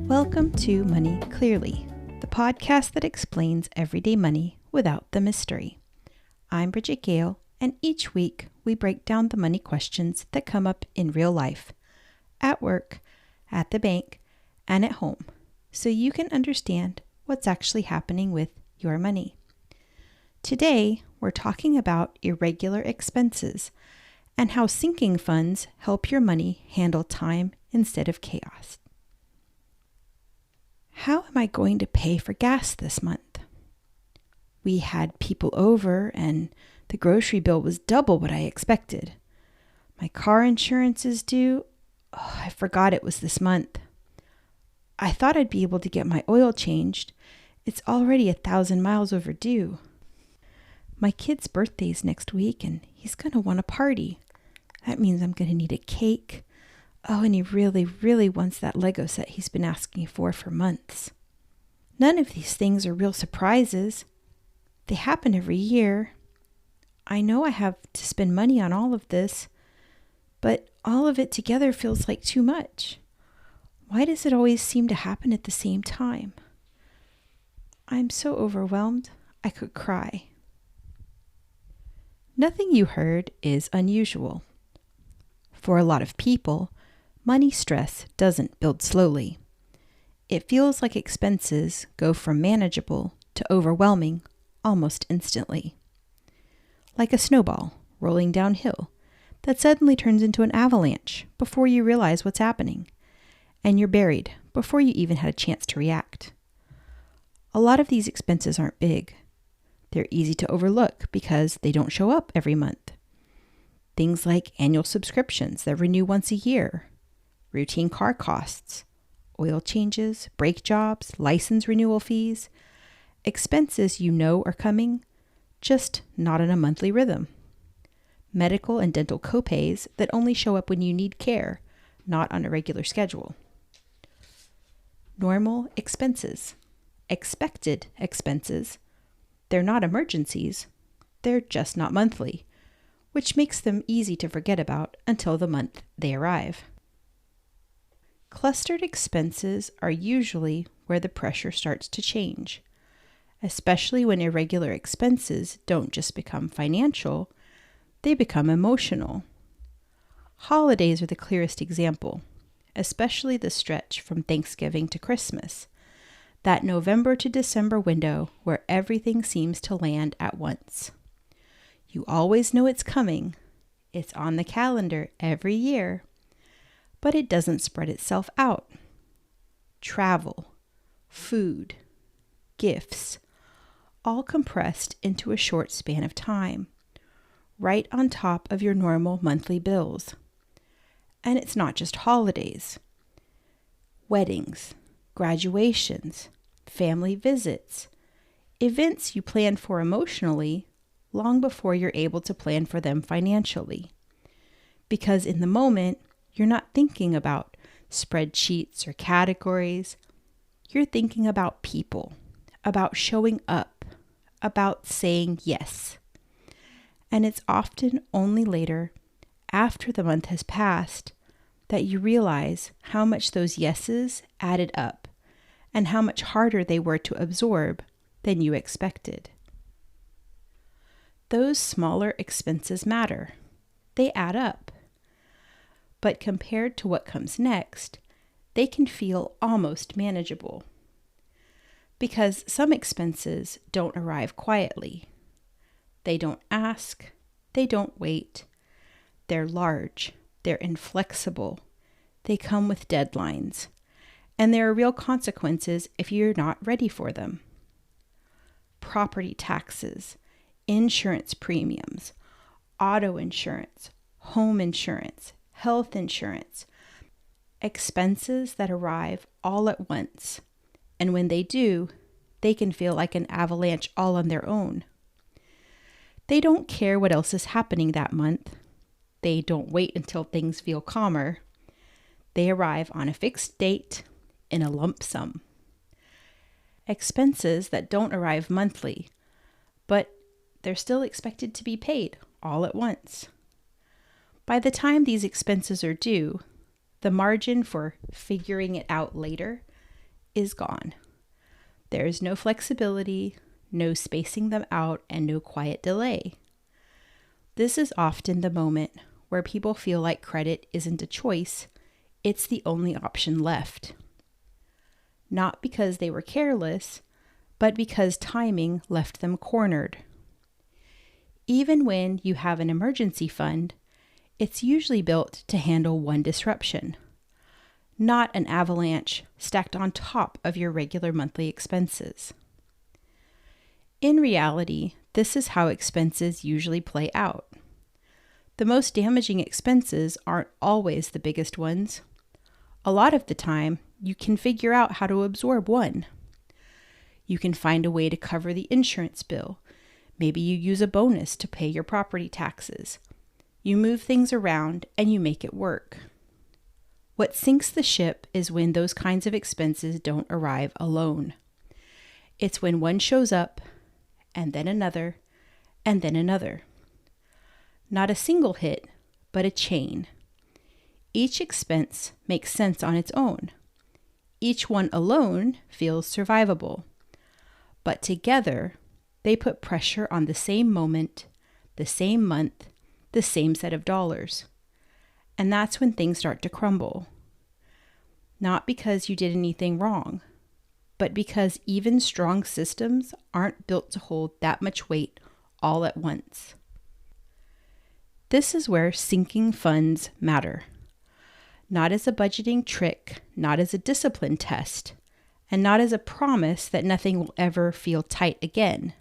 Welcome to Money Clearly, the podcast that explains everyday money without the mystery. I'm Bridget Gale, and each week we break down the money questions that come up in real life, at work, at the bank, and at home, so you can understand what's actually happening with your money. Today, we're talking about irregular expenses and how sinking funds help your money handle time instead of chaos. How am I going to pay for gas this month? We had people over and the grocery bill was double what I expected. My car insurance is due. Oh, I forgot it was this month. I thought I'd be able to get my oil changed. It's already 1,000 miles overdue. My kid's birthday's next week and he's going to want a party. That means I'm going to need a cake. Oh, and he really wants that Lego set he's been asking for months. None of these things are real surprises. They happen every year. I know I have to spend money on all of this, but all of it together feels like too much. Why does it always seem to happen at the same time? I'm so overwhelmed, I could cry. Nothing you heard is unusual. For a lot of people, money stress doesn't build slowly. It feels like expenses go from manageable to overwhelming almost instantly. Like a snowball rolling downhill that suddenly turns into an avalanche before you realize what's happening, and you're buried before you even had a chance to react. A lot of these expenses aren't big. They're easy to overlook because they don't show up every month. Things like annual subscriptions that renew once a year, routine car costs, oil changes, brake jobs, license renewal fees, expenses you know are coming, just not in a monthly rhythm. Medical and dental copays that only show up when you need care, not on a regular schedule. Normal expenses, expected expenses. They're not emergencies, they're just not monthly, which makes them easy to forget about until the month they arrive. Clustered expenses are usually where the pressure starts to change, especially when irregular expenses don't just become financial, they become emotional. Holidays are the clearest example, especially the stretch from Thanksgiving to Christmas, that November to December window where everything seems to land at once. You always know it's coming. It's on the calendar every year, but it doesn't spread itself out. Travel, food, gifts, all compressed into a short span of time, right on top of your normal monthly bills. And it's not just holidays. Weddings, graduations, family visits, events you plan for emotionally long before you're able to plan for them financially. Because in the moment, you're not thinking about spreadsheets or categories. You're thinking about people, about showing up, about saying yes. And it's often only later, after the month has passed, that you realize how much those yeses added up and how much harder they were to absorb than you expected. Those smaller expenses matter. They add up. But compared to what comes next, they can feel almost manageable. Because some expenses don't arrive quietly. They don't ask. They don't wait. They're large. They're inflexible. They come with deadlines. And there are real consequences if you're not ready for them. Property taxes, insurance premiums, auto insurance, home insurance, health insurance, expenses that arrive all at once. And when they do, they can feel like an avalanche all on their own. They don't care what else is happening that month. They don't wait until things feel calmer. They arrive on a fixed date in a lump sum. Expenses that don't arrive monthly, but they're still expected to be paid all at once. By the time these expenses are due, the margin for figuring it out later is gone. There is no flexibility, no spacing them out, and no quiet delay. This is often the moment where people feel like credit isn't a choice, it's the only option left. Not because they were careless, but because timing left them cornered. Even when you have an emergency fund, it's usually built to handle one disruption, not an avalanche stacked on top of your regular monthly expenses. In reality, this is how expenses usually play out. The most damaging expenses aren't always the biggest ones. A lot of the time, you can figure out how to absorb one. You can find a way to cover the insurance bill. Maybe you use a bonus to pay your property taxes. You move things around and you make it work. What sinks the ship is when those kinds of expenses don't arrive alone. It's when one shows up, and then another, and then another. Not a single hit, but a chain. Each expense makes sense on its own. Each one alone feels survivable. But together, they put pressure on the same moment, the same month, the same set of dollars. And that's when things start to crumble. Not because you did anything wrong, but because even strong systems aren't built to hold that much weight all at once. This is where sinking funds matter. Not as a budgeting trick, not as a discipline test, and not as a promise that nothing will ever feel tight again.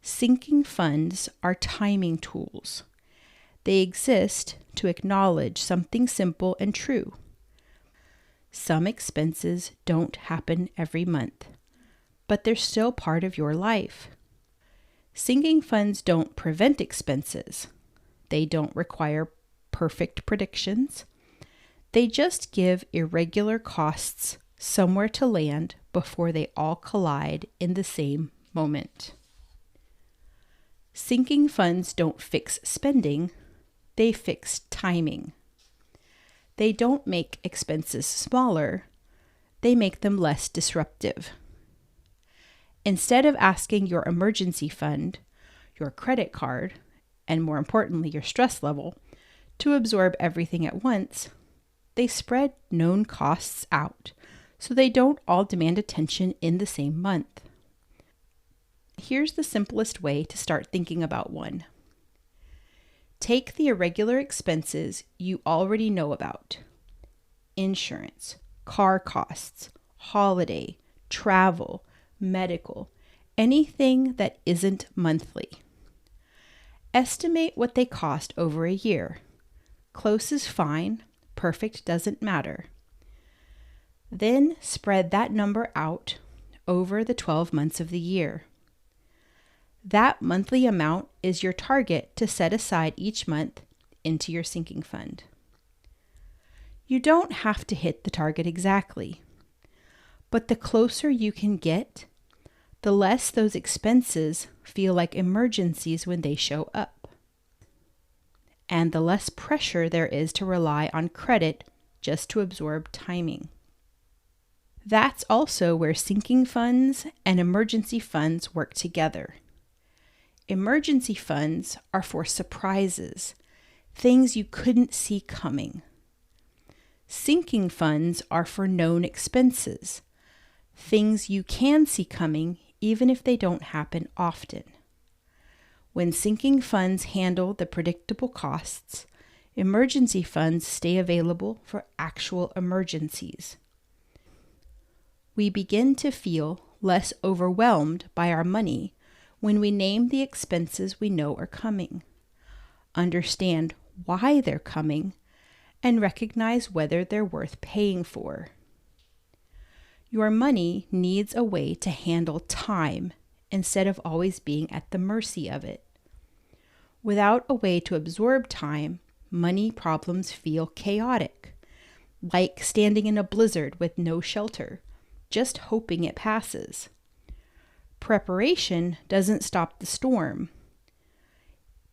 Sinking funds are timing tools. They exist to acknowledge something simple and true. Some expenses don't happen every month, but they're still part of your life. Sinking funds don't prevent expenses. They don't require perfect predictions. They just give irregular costs somewhere to land before they all collide in the same moment. Sinking funds don't fix spending, they fix timing. They don't make expenses smaller, they make them less disruptive. Instead of asking your emergency fund, your credit card, and more importantly, your stress level, to absorb everything at once, they spread known costs out so they don't all demand attention in the same month. Here's the simplest way to start thinking about one. Take the irregular expenses you already know about: insurance, car costs, holiday, travel, medical, anything that isn't monthly. Estimate what they cost over a year. Close is fine, perfect doesn't matter. Then spread that number out over the 12 months of the year. That monthly amount is your target to set aside each month into your sinking fund. You don't have to hit the target exactly, but the closer you can get, the less those expenses feel like emergencies when they show up, and the less pressure there is to rely on credit just to absorb timing. That's also where sinking funds and emergency funds work together. Emergency funds are for surprises, things you couldn't see coming. Sinking funds are for known expenses, things you can see coming even if they don't happen often. When sinking funds handle the predictable costs, emergency funds stay available for actual emergencies. We begin to feel less overwhelmed by our money when we name the expenses we know are coming, understand why they're coming, and recognize whether they're worth paying for. Your money needs a way to handle time instead of always being at the mercy of it. Without a way to absorb time, money problems feel chaotic, like standing in a blizzard with no shelter, just hoping it passes. Preparation doesn't stop the storm,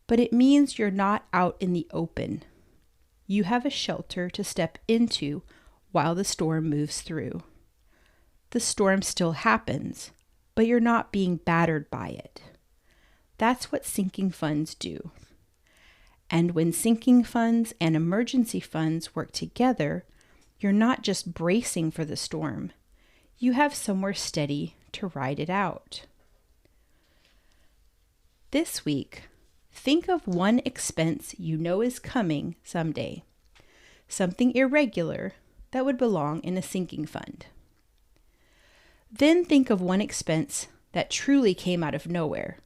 but it means you're not out in the open. You have a shelter to step into while the storm moves through. The storm still happens, but you're not being battered by it. That's what sinking funds do. And when sinking funds and emergency funds work together, you're not just bracing for the storm. You have somewhere steady to ride it out. This week, think of one expense you know is coming someday, something irregular that would belong in a sinking fund. Then think of one expense that truly came out of nowhere,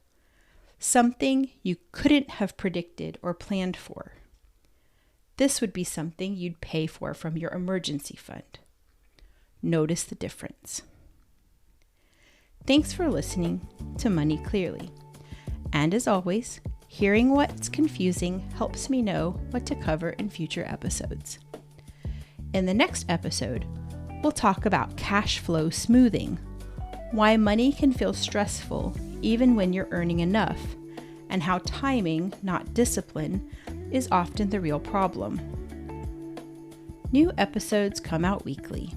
something you couldn't have predicted or planned for. This would be something you'd pay for from your emergency fund. Notice the difference. Thanks for listening to Money Clearly. And as always, hearing what's confusing helps me know what to cover in future episodes. In the next episode, we'll talk about cash flow smoothing, why money can feel stressful even when you're earning enough, and how timing, not discipline, is often the real problem. New episodes come out weekly,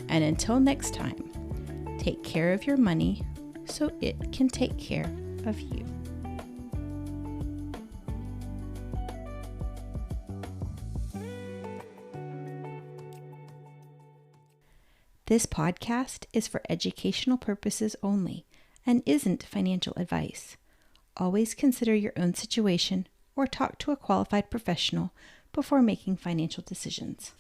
and until next time, take care of your money so it can take care of you. This podcast is for educational purposes only and isn't financial advice. Always consider your own situation or talk to a qualified professional before making financial decisions.